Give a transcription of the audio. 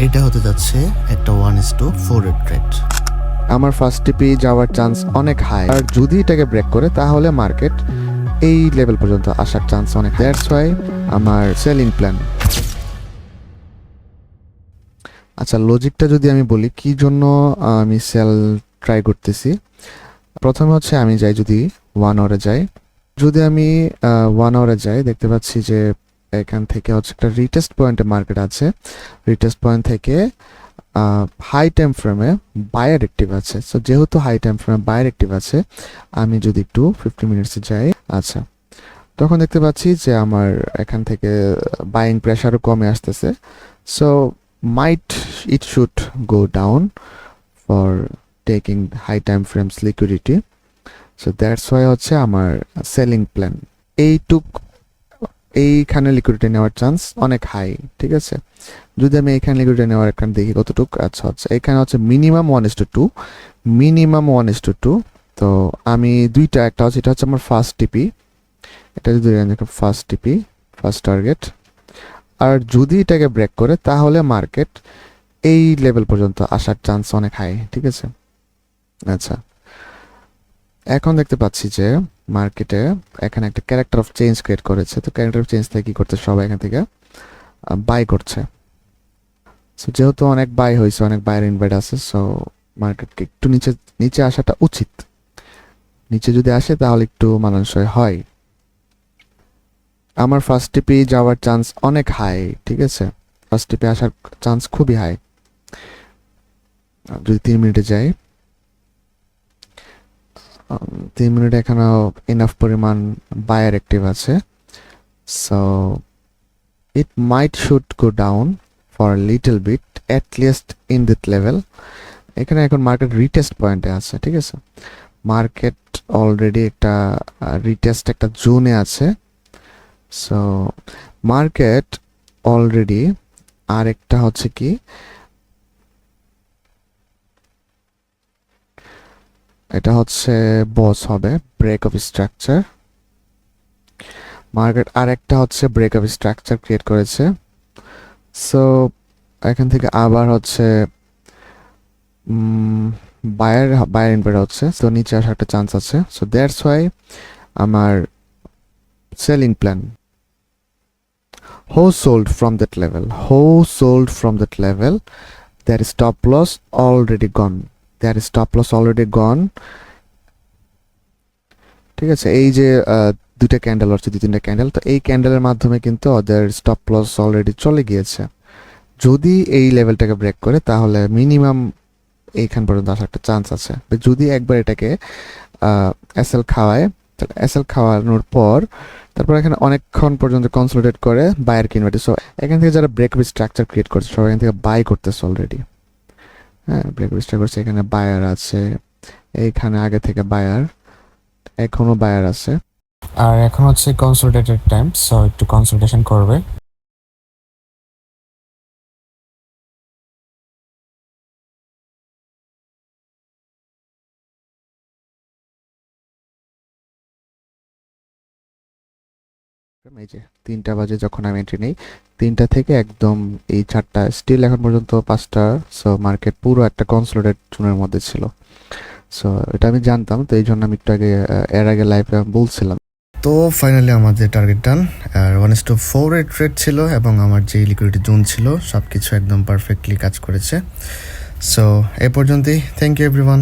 এটা হতে যাচ্ছে একটা 1:4 এর ট্রেড। আমার ফার্স্ট টিপি যাওয়ার চান্স অনেক হাই, আর যদি এটাকে ব্রেক করে তাহলে মার্কেট এই লেভেল পর্যন্ত আসার চান্স অনেক। দ্যাটস ওয়াই আমার সেলিং প্ল্যান। আচ্ছা, লজিকটা যদি আমি বলি কি জন্য আমি সেল ট্রাই করতেছি। প্রথমে হচ্ছে আমি যাই যদি 1 আওয়ারে যাই, যদি আমি 1 আওয়ারে যাই দেখতে পাচ্ছি যে এখান থেকে হচ্ছে একটা রিটেস্ট পয়েন্টে মার্কেট আছে। রিটেস্ট পয়েন্ট থেকে হাই টাইম ফ্রেমে বায়ার অ্যাক্টিভ আছে। সো যেহেতু হাই টাইম ফ্রেমে বায়ার অ্যাক্টিভ আছে, আমি যদি একটু 50 মিনিটসে যাই, আচ্ছা, তখন দেখতে পাচ্ছি যে আমার এখান থেকে বাইং প্রেশারও কমে আসতেছে। So might it should go down for taking high time frames liquidity. So that's why হচ্ছে আমার সেলিং প্ল্যান। এইখানে লিকুইডিটি নেওয়ার চান্স অনেক হাই, ঠিক আছে। যদি আমি এইখানে লিকুইডিটি নেওয়ার এখানে দেখি কতটুক, আচ্ছা হচ্ছে এখানে হচ্ছে মিনিমাম 1:2, মিনিমাম 1:2। তো আমি দুইটা, একটা হচ্ছে এটা হচ্ছে আমার ফার্স্ট টিপি, এটা যদি ফার্স্ট টিপি, ফার্স্ট টার্গেট। আর যদি এটাকে ব্রেক করে তাহলে মার্কেট এই লেভেল পর্যন্ত আসার চান্স অনেক হাই, ঠিক আছে। আচ্ছা, এখন দেখতে পাচ্ছি যে মার্কেটে এখানে একটা ক্যারেক্টার অফ চেঞ্জ ক্রিয়েট করেছে। তো ক্যারেক্টার অফ চেঞ্জ থেকে কি করতে সবাই এখান থেকে বাই করছে। সো যেহেতু অনেক বাই হয়েছে, অনেক বাইরে ইনভাইট আছে, সো মার্কেটকে একটু নিচে আসাটা উচিত। নিচে যদি আসে তাহলে একটু মানানসই হয়। আমার ফার্স্ট টিপি যাওয়ার চান্স অনেক হাই, ঠিক আছে। ফার্স্ট টিপে আসার চান্স খুবই হাই। যদি 3 মিনিটে যাই, 3 মিনিট এখানেও ইনাফ পরিমাণ বায়ার অ্যাক্টিভ আছে। So it might should go down for little bit, at least in this level. এখানে এখন মার্কেট রিটেস্ট পয়েন্টে আছে, ঠিক আছে। মার্কেট অলরেডি একটা রিটেস্ট একটা জোনে আছে। সো মার্কেট অলরেডি আরেকটা হচ্ছে কি, এটা হচ্ছে বস হবে ব্রেক অফ স্ট্রাকচার। মার্কেট আরেকটা হচ্ছে ব্রেক অফ স্ট্রাকচার ক্রিয়েট করেছে। সো এখান থেকে আবার হচ্ছে বায়ার ইনভার্ট হচ্ছে, সো নিচে আসার একটা চান্স আছে। সো দ্যাটস ওয়াই আমার selling plan. Who sold from that level? Who sold from that level? Their stop loss already gone. Their stop loss already gone. ঠিক আছে, এই যে দুইটা ক্যান্ডেল হচ্ছে, 2-3টা ক্যান্ডেল, তো এই ক্যান্ডেলের মাধ্যমে কিন্তু ওদের স্টপ লস অলরেডি চলে গিয়েছে। যদি এই লেভেলটাকে ব্রেক করে তাহলে মিনিমাম এইখান পর্যন্ত আসার একটা চান্স আছে। যদি একবার এটাকে এসএল খাওয়ায়, তাহলে এসএল খাওয়ানোর পর তারপর এখানে অনেকক্ষণ পর্যন্ত কনসোলিডেট করে বায়ার কিনবে। সো এখান থেকে যারা ব্রেক স্ট্রাকচার ক্রিয়েট করছে সবাই এখান থেকে বাই করতেছে অলরেডি। হ্যাঁ, ব্রেক স্ট্রাকচার করছে, এখানে বায়ার আছে, এইখানে আগে থেকে বায়ার, এখনো বায়ার আছে। আর এখন হচ্ছে কনসোলিডেটেড টাইম, সো একটু কনসোলিডেশন করবে। এই যে 3টা বাজে যখন আমি এন্ট্রি নেই, 3টা থেকে একদম এই 4টা স্টিল এখন পর্যন্ত 5টা। সো মার্কেট পুরো একটা কনসোলিডেট জোনের মধ্যে ছিল। সো এটা আমি জানতাম, তো এই জন্য আমি একটু আগে এর আগে লাইভে বলছিলাম। তো ফাইনালি আমাদের টার্গেট ডান। আর 1:4 এর ট্রেড ছিল এবং আমার যে লিকুইডিটি জোন ছিল সব কিছু একদম পারফেক্টলি কাজ করেছে। সো এ পর্যন্তই। Thank you everyone.